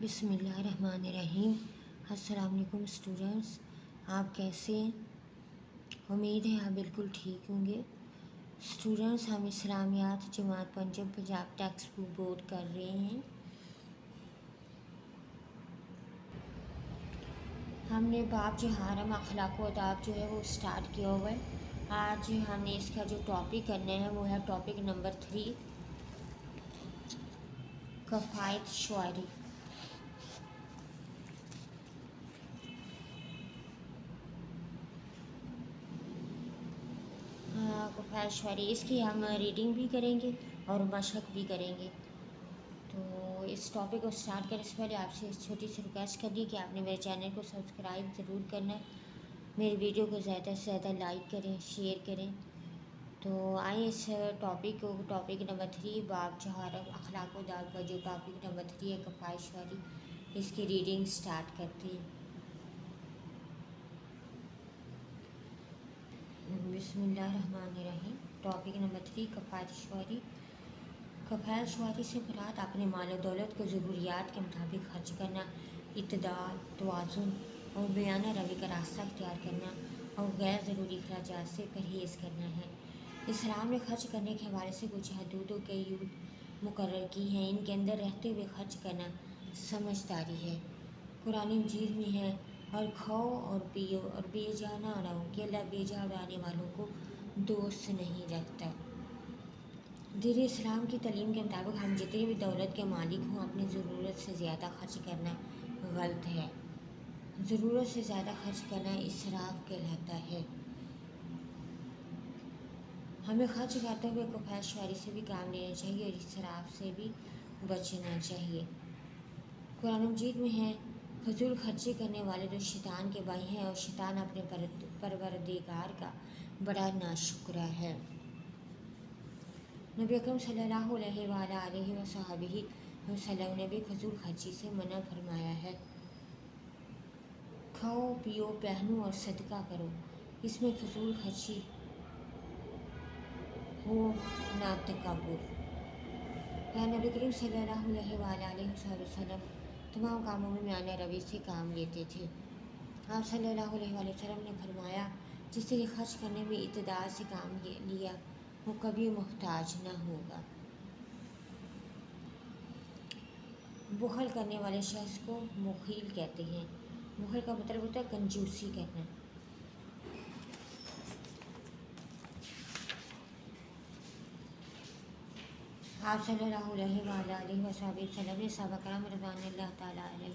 بسم اللہ الرحمن الرحیم۔ السلام علیکم اسٹوڈنٹس، آپ کیسے ہیں؟ امید ہے آپ بالکل ٹھیک ہوں گے۔ اسٹوڈنٹس، ہم اسلامیات جماعت پنجاب ٹیکسٹ بک بورڈ کر رہے ہیں۔ ہم نے باب جہارم اخلاق و آداب جو ہے وہ اسٹارٹ کیا ہوا ہے۔ آج ہم نے اس کا جو ٹاپک کرنا ہے وہ ہے ٹاپک نمبر 3، کفایت شعاری۔ کفایت شعاری، اس کی ہم ریڈنگ بھی کریں گے اور مشق بھی کریں گے۔ تو اس ٹاپک کو سٹارٹ کرنے سے پہلے آپ سے چھوٹی سی ریکویسٹ کرنی کہ آپ نے میرے چینل کو سبسکرائب ضرور کرنا ہے، میری ویڈیو کو زیادہ سے زیادہ لائک کریں، شیئر کریں۔ تو آئیں اس ٹاپک نمبر 3، باب جہارم اخلاق و آداب کا جو ٹاپک نمبر 3 ہے کفایت شعاری، اس کی ریڈنگ سٹارٹ کرتے ہیں۔ بسم اللہ الرحمن الرحیم۔ ٹاپک نمبر 3، کفایت شعاری۔ کفایت شعاری سے مراد اپنے مال و دولت کو ضروریات کے مطابق خرچ کرنا، اعتدال، توازن اور بیانہ روی کا راستہ اختیار کرنا اور غیر ضروری اخراجات سے پرہیز کرنا ہے۔ اسلام نے خرچ کرنے کے حوالے سے کچھ حدود و قیود مقرر کی ہیں۔ ان کے اندر رہتے ہوئے خرچ کرنا سمجھداری ہے۔ قرآن مجید میں ہے، اور کھاؤ اور پیو اور بے جا نہ اڑاؤ کہ اللہ بے جا اڑانے والوں کو دوست نہیں رکھتا۔ دین اسلام کی تعلیم کے مطابق ہم جتنی بھی دولت کے مالک ہوں اپنی ضرورت سے زیادہ خرچ کرنا غلط ہے۔ ضرورت سے زیادہ خرچ کرنا اسراف کہلاتا ہے۔ ہمیں خرچ کرتے ہوئے کفایت شعاری سے بھی کام لینا چاہیے اور اسراف سے بھی بچنا چاہیے۔ قرآن مجید میں ہے، فضول خرچی کرنے والے تو شیطان کے بھائی ہیں اور شیطان اپنے پروردگار کا بڑا ناشکرا ہے۔ نبی اکرم صلی اللہ علیہ وآلہ وصحبہ وسلم نے بھی فضول خرچی سے منع فرمایا ہے۔ کھاؤ پیو پہنو اور صدقہ کرو، اس میں فضول خرچی ہو نہ تکبر۔ نبی کریم صلی اللہ علیہ وآلہ وسلم تمام کاموں میں میانہ روی سے کام لیتے تھے۔ آپ صلی اللہ علیہ وآلہ وسلم نے فرمایا، جس نے خرچ کرنے میں اعتدال سے کام لیا وہ کبھی محتاج نہ ہوگا۔ بخل کرنے والے شخص کو بخیل کہتے ہیں۔ بخل کا مطلب ہوتا ہے کنجوسی کرنا۔ آپ صلی اللہ علیہ وآلہ وسلم نے صحابہ کرام رضوان اللہ تعالیٰ علیہ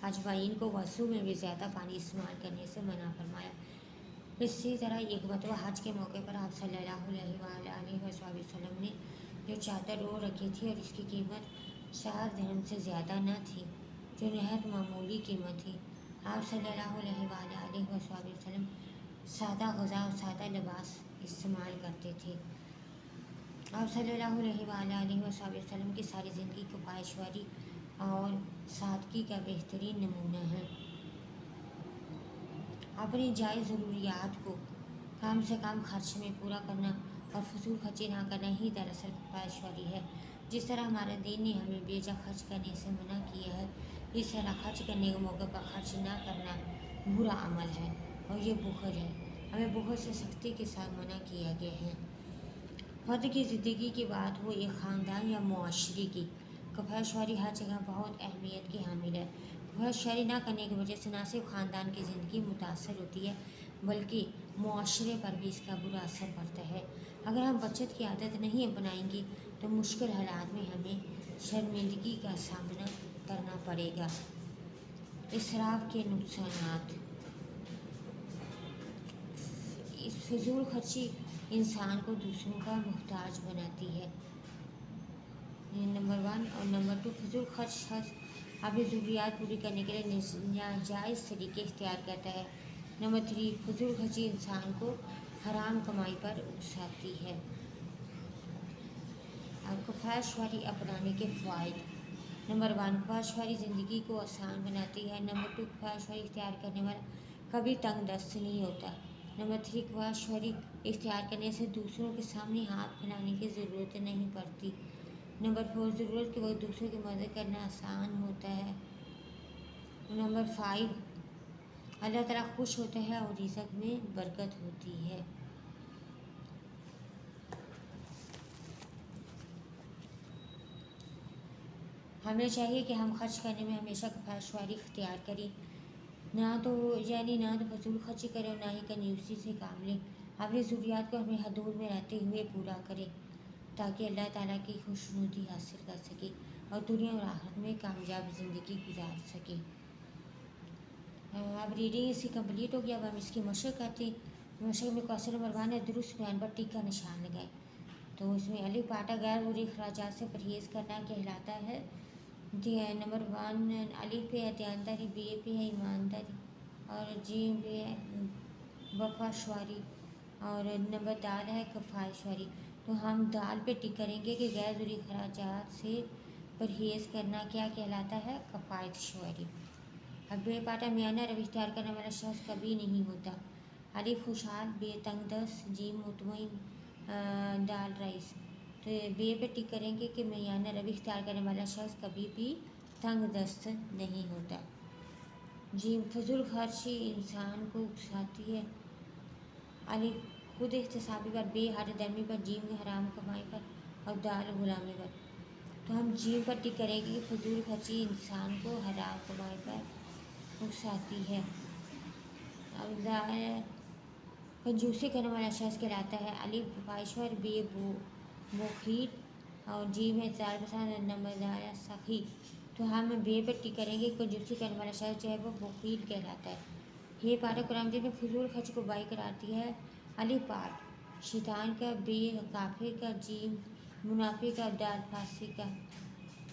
اجمعین کو وضو میں بھی زیادہ پانی استعمال کرنے سے منع فرمایا۔ اسی طرح ایک مرتبہ حج کے موقع پر آپ صلی اللہ علیہ وآلہ وسلم نے جو چادر اوڑھ رکھی تھی اور اس کی قیمت 4 درہم سے زیادہ نہ تھی، جو نہایت معمولی قیمت تھی، آپ صلی اللہ علیہ وآلہ وسلم سادہ غذا اور سادہ لباس استعمال کرتے تھے۔ آپ صلی اللہ علیہ وآلہ وسلم کی ساری زندگی کفایت شعاری اور سادگی کا بہترین نمونہ ہے۔ اپنی جائز ضروریات کو کم سے کم خرچ میں پورا کرنا اور فضول خرچی نہ کرنا ہی دراصل کفایت شعاری ہے۔ جس طرح ہمارے دین نے ہمیں بے جا خرچ کرنے سے منع کیا ہے، اس طرح خرچ کرنے کے موقع پر خرچ نہ کرنا برا عمل ہے اور یہ بخل ہے۔ ہمیں بخل سے سختی کے ساتھ منع کیا گیا ہے۔ فرد کی زندگی کی بات ہو یا خاندان یا معاشرے کی، کفایت شعاری ہر جگہ بہت اہمیت کی حامل ہے۔ کفایت شعاری نہ کرنے کی وجہ سے نہ صرف خاندان کی زندگی متاثر ہوتی ہے بلکہ معاشرے پر بھی اس کا برا اثر پڑتا ہے۔ اگر ہم بچت کی عادت نہیں اپنائیں گے تو مشکل حالات میں ہمیں شرمندگی کا سامنا کرنا پڑے گا۔ اسراف کے نقصانات۔ اس فضول خرچی انسان کو دوسروں کا محتاج بناتی ہے، نمبر 1، اور نمبر 2، فضول خرچ اپنی ضروریات پوری کرنے کے لیے ناجائز طریقے اختیار کرتا ہے۔ نمبر 3، فضول خرچی انسان کو حرام کمائی پر اکساتی ہے۔ اب کفایت شعاری اپنانے کے فوائد۔ نمبر 1، کفایت شعاری زندگی کو آسان بناتی ہے۔ نمبر 2، کفایت شعاری اختیار کرنے والا کبھی تنگ دست نہیں ہوتا۔ نمبر 3، کفایت شعاری اختیار کرنے سے دوسروں کے سامنے ہاتھ پھیلانے کی ضرورت نہیں پڑتی۔ نمبر 4، ضرورت کے وقت دوسروں کی مدد کرنا آسان ہوتا ہے۔ نمبر 5، اللہ تعالیٰ خوش ہوتا ہے اور رزق میں برکت ہوتی ہے۔ ہمیں چاہیے کہ ہم خرچ کرنے میں ہمیشہ کفایت اختیار کریں، نہ تو فضول خرچی کریں اور نہ ہی کنجوسی سے کام لیں۔ اپنی ضروریات کو اپنے حدود میں رہتے ہوئے پورا کریں تاکہ اللہ تعالیٰ کی خوشنودی حاصل کر سکے اور دنیا اور آخرت میں کامیاب زندگی گزار سکے۔ اب ریڈنگ اس کی کمپلیٹ ہو گیا، اب ہم اس کی مشق کرتے ہیں۔ مشق میں کوشچن نمبر 1 ہے، درست بیان پر ٹک کا نشان لگائیں۔ تو اس میں الف پاٹا غیر ضروری اخراجات سے پرہیز کرنا کہلاتا ہے۔ نمبر 1 الف پہ ہے دیانتداری، بی پہ ہے ایمانداری اور جی پہ ہے وفا شعاری اور نمبر دال ہے کفایت شعاری۔ تو ہم دال پہ ٹک کریں گے کہ غیر ضروری اخراجات سے پرہیز کرنا کیا کہلاتا ہے؟ کفایت شعاری۔ اب بے پاٹا میانہ روی اختیار کرنے والا شخص کبھی نہیں ہوتا۔ الف خوشحال، بے تنگ دست، جیم مطمئن، دال رئیس۔ تو بے پہ ٹک کریں گے کہ میانہ روی اختیار کرنے والا شخص کبھی بھی تنگ دست نہیں ہوتا۔ جیم فضول خرچی انسان کو اکساتی ہے۔ الف خود احتسابی پر، بے ہر درمی پر، جیم حرام کمائی پر اور دال غلامی پر۔ تو ہم جیم پر ٹک کریں گے کہ فضول خرچی انسان کو حرام کمائی پر اکساتی ہے۔ اب کنجوسی کرنے والا شخص کہلاتا ہے۔ الف کفایشور، بے بخیل اور جیم اعتدال پسند اور نمبر دال سخی۔ تو ہم بے پر ٹک کریں گے، کنجوسی کرنے والا شخص جو ہے وہ بخیل کہلاتا ہے۔ یہ پاٹا قرآن مجید میں فضول خرچ کو بائی قرار دیا ہے۔ الف پاٹ شیطان کا، بے کافر کا، جیم منافق کا، دال فاسق کا۔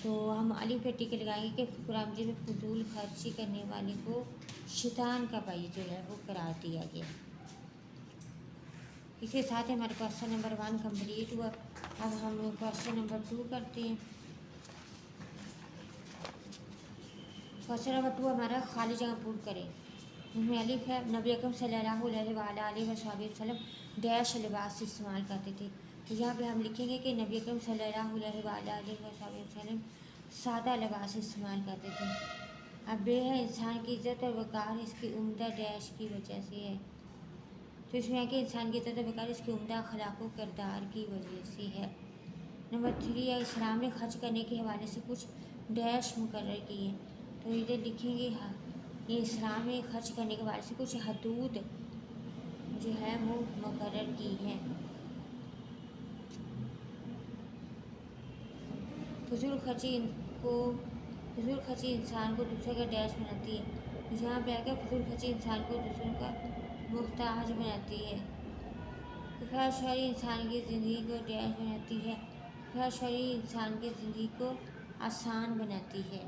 تو ہم الف پہ ٹک لگائیں گے کہ قرآن مجید میں فضول خرچی کرنے والے کو شیطان کا بھائی جو ہے وہ قرار دیا گیا۔ اس کے ساتھ ہمارا کوشچن نمبر 1 کمپلیٹ ہوا۔ اب ہم کوشچن نمبر 2 کرتے ہیں۔ کوشچن نمبر 2 ہمارا خالی جگہ پور کریں۔ اس میں الف ہے، نبی اکرم صلی اللہ علیہ وآلہ وسلم ڈیش لباس استعمال کرتے تھے۔ تو یہاں پہ ہم لکھیں گے کہ نبی اکرم صلی اللہ علیہ وآلہ وسلم سادہ لباس استعمال کرتے تھے۔ اب بے ہے، انسان کی عزت اور وقار اس کی عمدہ ڈیش کی وجہ سے ہے۔ تو اس میں ہے کہ انسان کی عزت اور وقار اس کی عمدہ اخلاق و کردار کی وجہ سے ہے۔ نمبر 3 ہے، اسلام نے خرچ کرنے کے حوالے سے کچھ ڈیش مقرر کیے ہیں۔ تو ادھر لکھیں گے یہ اسلام نے خرچ کرنے کے حوالے سے کچھ حدود جو ہے وہ مقرر کی ہیں۔ فضول خرچی انسان کو دوسرے کا ڈیش بناتی ہے۔ یہاں پہ آ کے فضول خرچی انسان کو دوسروں کا محتاج بناتی ہے۔ کفایت شعاری انسان کی زندگی کو ڈیش بناتی ہے۔ کفایت شعاری انسان کی زندگی کو آسان بناتی ہے۔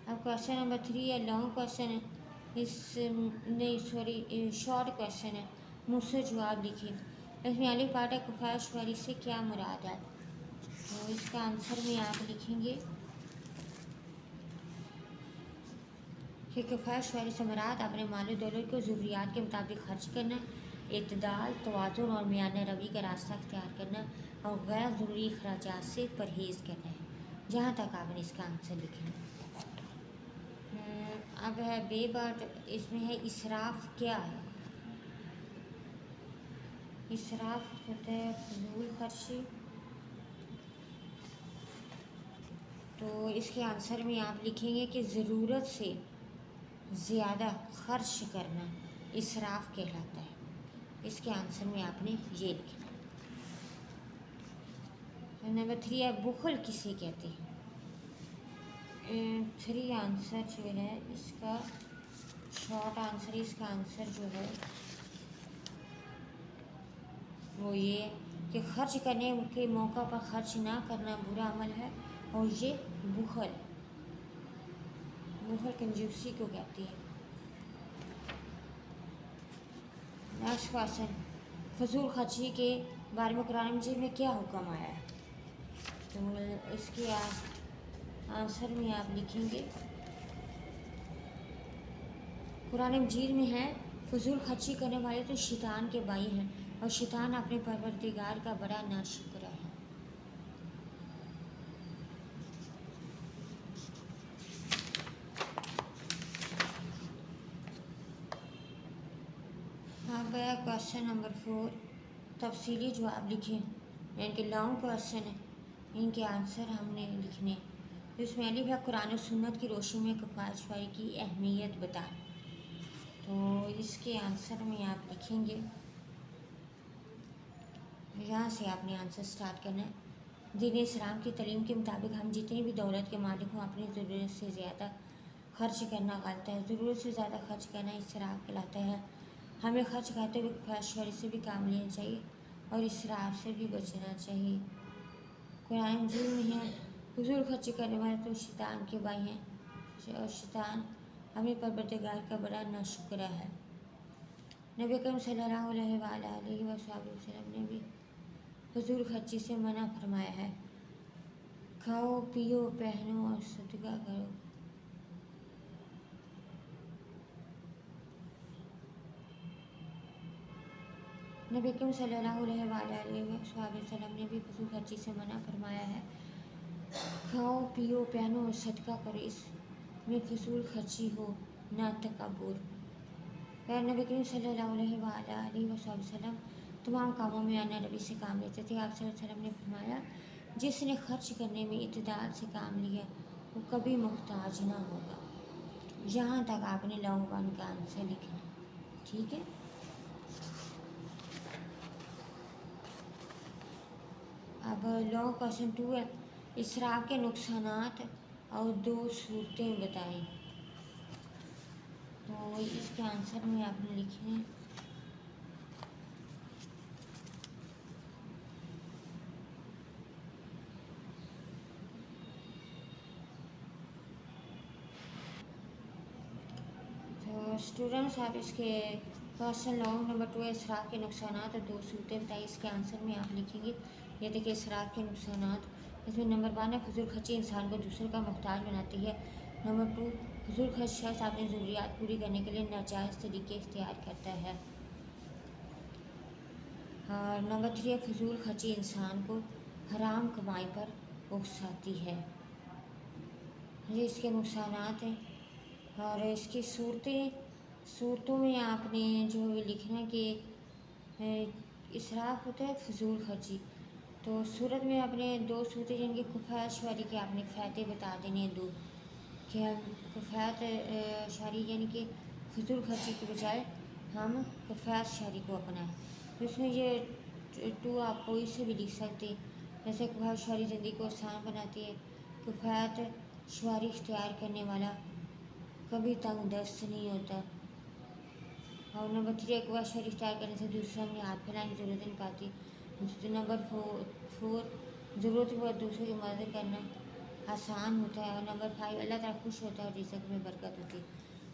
اب کوشچن نمبر 3 ہے، لانگ کوشچن ہے، شارٹ کوشچن ہے، مجھ سے جواب لکھیں۔ اس میں الف پارٹ ہے، کفایت شعاری سے کیا مراد ہے؟ تو اس کا آنسر میں آپ لکھیں گے کہ کفایت شعاری سے مراد اپنے مال و دولت کو ضروریات کے مطابق خرچ کرنا، اعتدال، توازن اور میانہ روی کا راستہ اختیار کرنا اور غیر ضروری اخراجات سے پرہیز کرنا ہے۔ جہاں تک آپ نے اس کا آنسر لکھنا ہے۔ اب ہے بے پارٹ، اس میں ہے اسراف کیا ہے؟ اسراف ہوتا ہے فضول خرچی۔ تو اس کے آنسر میں آپ لکھیں گے کہ ضرورت سے زیادہ خرچ کرنا اسراف کہلاتا ہے۔ اس کے آنسر میں آپ نے یہ لکھنا ہے۔ نمبر 3 ہے، بخل کسے کہتے ہیں؟ 3 آنسر جو ہے اس کا شارٹ آنسر، اس کا آنسر جو ہے وہ یہ ہے کہ خرچ کرنے کے موقع پر خرچ نہ کرنا برا عمل ہے اور یہ بخل کنجوسی کو کہتی ہے۔ نیکسٹ کویشچن، فضول خرچی کے بارے میں قرآن مجید میں کیا حکم آیا ہے؟ تو اس کے آنسر میں آپ لکھیں گے قرآن مجید میں ہے، فضول خرچی کرنے والے تو شیطان کے بھائی ہیں، اور شیطان اپنے پروردگار کا بڑا ناشکر ہے۔ اب کوشچن نمبر 4، تفصیلی جواب لکھیں، یعنی کہ لانگ کوشچن ہے، ان کے آنسر ہم نے لکھنے۔ اس میں الف ہے قرآن و سنت کی روشنی میں کفایت شعاری کی اہمیت بتائیں، تو اس کے آنسر میں آپ لکھیں گے، یہاں سے آپ نے آنسر سٹارٹ کرنا ہے۔ دین اسلام کی تعلیم کے مطابق ہم جتنی بھی دولت کے مالک ہوں اپنی ضرورت سے زیادہ خرچ کرنا غلط ہے۔ ضرورت سے زیادہ خرچ کرنا اسراف کہلاتا ہے۔ ہمیں خرچ کرتے ہوئے کفایت شعاری سے بھی کام لینا چاہیے اور اسراف سے بھی بچنا چاہیے۔ قرآن مجید میں ہے فضول خرچی کرنے والے تو شیطان کے بھائی ہیں اور شیطان اپنے پروردگار کا بڑا ناشکر ہے۔ نبی کریم صلی اللہ علیہ وسلم نے بھی فضول خرچی سے منع فرمایا ہے۔ کھاؤ پیو پہنو اور صدقہ کرو۔ نبی کریم صلی اللہ علیہ وسلم نے بھی فضول خرچی سے منع فرمایا ہے۔ کھاؤ پیو پہنو اور صدقہ کرو، اس میں فضول خرچی ہو نہ تکبر۔ پھر نبی کریم صلی اللہ علیہ وسلم تمام کاموں میں اللہ نبی سے کام لیتے تھے۔ آپ صلی اللہ علیہ وسلم نے فرمایا جس نے خرچ کرنے میں اعتدال سے کام لیا وہ کبھی محتاج نہ ہوگا۔ یہاں تک آپ نے لانگ 1 کا آنسر لکھنا، ٹھیک ہے۔ اب لانگ کوشچن 2 ہے، اسراف کے نقصانات اور 2 صورتیں بتائیں، تو اس کے آنسر میں آپ نے لکھنے۔ تو اسٹوڈنٹس آپ اس کے کوشچن لانگ نمبر 2 ہے، اسراف کے نقصانات اور 2 صورتیں بتائیں، اس کے آنسر میں آپ لکھیں گے۔ یہ دیکھیں اسراف کے نقصانات، اس میں نمبر 1 ہے فضول خرچی انسان کو دوسروں کا محتاج بناتی ہے۔ نمبر 2 فضول خرچ شخص اپنی ضروریات پوری کرنے کے لیے ناجائز طریقے اختیار کرتا ہے۔ اور نمبر 3 ہے فضول خرچی انسان کو حرام کمائی پر اکساتی ہے۔ یہ اس کے نقصانات ہیں۔ اور اس کی صورتوں میں آپ نے جو لکھنا ہے کہ اسراف ہوتا ہے فضول خرچی، تو صورت میں آپ نے 2 صورتیں جن کی کفایت شعاری کے آپ نے فائدے بتا دینے ہیں 2، کہ ہم کفایت شعاری یعنی کہ فضول خرچی کے بجائے ہم کفایت شعاری کو اپنائیں، تو اس میں یہ 2 آپ کوئی سے بھی لکھ سکتے ہیں، جیسے کفایت شعاری زندگی کو آسان بناتی ہے، کفایت شعاری اختیار کرنے والا کبھی تنگ دست نہیں ہوتا، اور نمبر 3 کفایت شعاری اختیار کرنے سے دوسروں میں ہاتھ پھیلانے کی ضرورت نہیں پاتی۔ نمبر 4 ضرورت ہوا دوسروں کی مدد کرنا آسان ہوتا ہے، اور نمبر 5 اللہ تعالیٰ خوش ہوتا ہے اور رزق میں برکت ہوتی ہے۔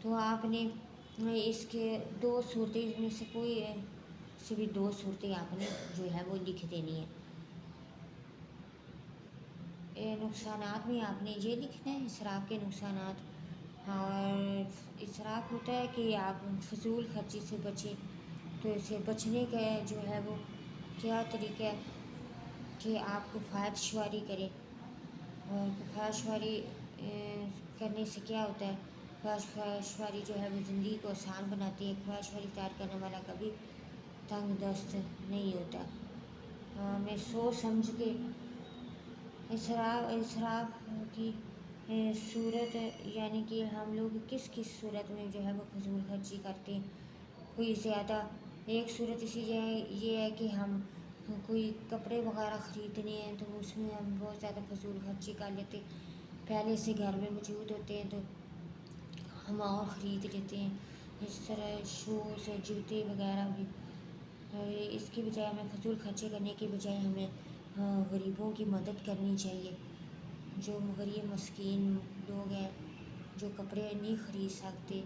تو آپ نے اس کے 2 صورتیں میں سے کوئی سے بھی 2 صورتیں آپ نے جو ہے وہ لکھ دینی ہے۔ نقصانات میں آپ نے یہ لکھنا ہے اسراف کے نقصانات، اور اسراف ہوتا ہے کہ آپ فضول خرچی سے بچیں، تو اسے بچنے کا جو ہے وہ کیا طریقہ ہے کہ آپ کفایت شعاری کریں، اور کفایت شعاری کرنے سے کیا ہوتا ہے، کفایت شعاری جو ہے وہ زندگی کو آسان بناتی ہے، کفایت شعاری اختیار کرنے والا کبھی تنگ دست نہیں ہوتا۔ ہمیں سوچ سمجھ کے اسراف کی صورت یعنی کہ ہم لوگ کس صورت میں جو ہے وہ فضول خرچی کرتے ہیں، کوئی زیادہ ایک صورت اسی یہ ہے کہ ہم کوئی کپڑے وغیرہ خریدنے ہیں تو اس میں ہم بہت زیادہ فضول خرچی کر لیتے ہیں، پہلے سے گھر میں موجود ہوتے ہیں تو ہم اور خرید لیتے ہیں، اس طرح شوز جوتے وغیرہ بھی۔ اس کی بجائے ہمیں فضول خرچی کرنے کے بجائے ہمیں غریبوں کی مدد کرنی چاہیے، جو غریب مسکین لوگ ہیں جو کپڑے نہیں خرید سکتے،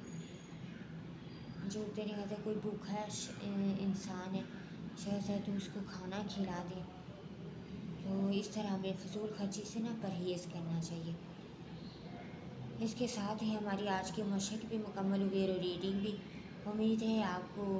جو تیرے گھر کوئی بھوکا انسان ہے شاید ہے تو اس کو کھانا کھلا دے، تو اس طرح ہمیں فضول خرچی سے نہ پرہیز کرنا چاہیے۔ اس کے ساتھ ہی ہماری آج کی مشق بھی مکمل ہوئی اور ریڈنگ بھی۔ امید ہے آپ کو